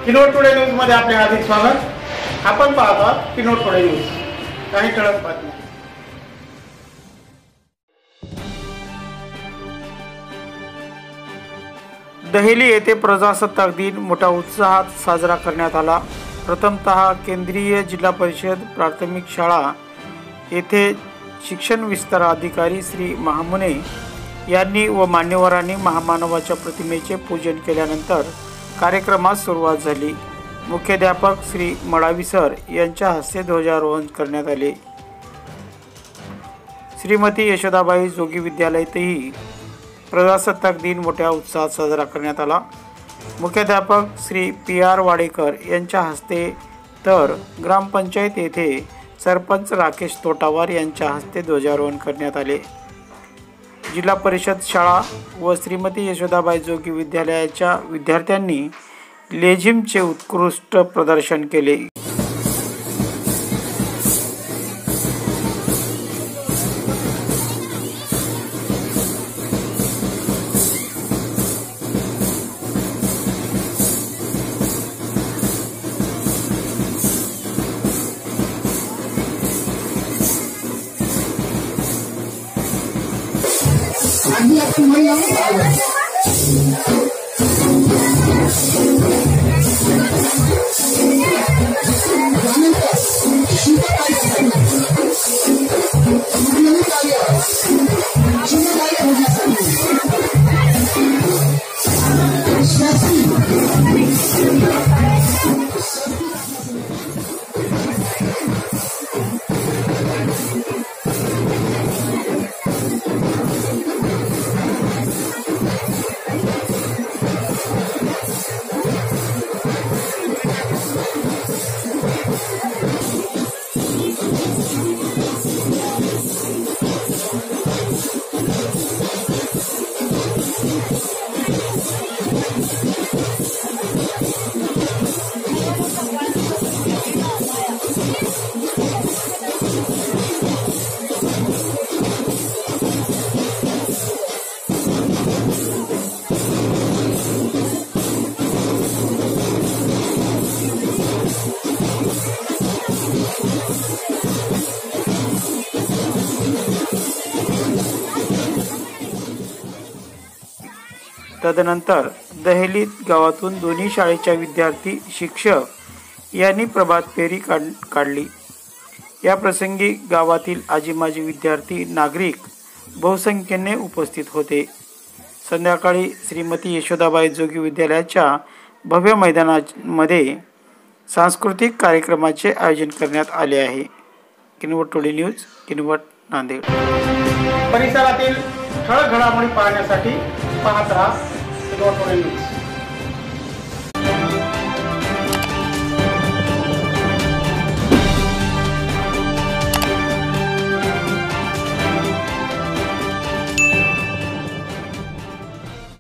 Kinwat today news मध्ये आपले हार्दिक स्वागत। आपण पाहत आहात किनवट टुडे न्यूज। काही ठळक बातम्या। दहेली येथे प्रजासत्ताक दिन मोठ्या उत्साहात साजरा करण्यात आला। प्रथमतः केंद्रीय जिल्हा परिषद प्राथमिक शाळा येथे शिक्षण विस्तार अधिकारी श्री महामुने यांनी व मान्यवरांनी महामानवाच्या प्रतिमेचे पूजन केल्यानंतर कार्यक्रमास सुरुवात झाली। मुख्याध्यापक श्री मडावी सर यांच्या हस्ते ध्वजारोहण करण्यात आले। श्रीमती यशोदाबाई जोगी विद्यालयातही प्रजासत्ताक दिन मोठ्या उत्साहात साजरा करण्यात आला। मुख्याध्यापक श्री PR वाडेकर यांच्या हस्ते तर ग्रामपंचायत येथे सरपंच राकेश तोटावार यांच्या हस्ते ध्वजारोहण करण्यात आले। जिल्हा परिषद शाळा व श्रीमती यशोदाबाई जोगी विद्यालयाच्या विद्यार्थ्यांनी लेझिमचे उत्कृष्ट प्रदर्शन केले। तदनंतर दहेलीत गावातून दोन्ही शाळेच्या विद्यार्थी शिक्षक यांनी प्रभात फेरी काढली। या प्रसंगी गावातील आजी माजी विद्यार्थी नागरिक बहुसंख्येने उपस्थित होते। संध्याकाळी श्रीमती यशोदाबाई जोगी विद्यालयाच्या भव्य मैदानामध्ये सांस्कृतिक कार्यक्रमाचे आयोजन करण्यात आले आहे। Kinwat today news, Kinwat, Nanded. परिसरातील ठळक घडामोडी पाहण्यासाठी पाहत राहा किनवट टुडे न्यूज।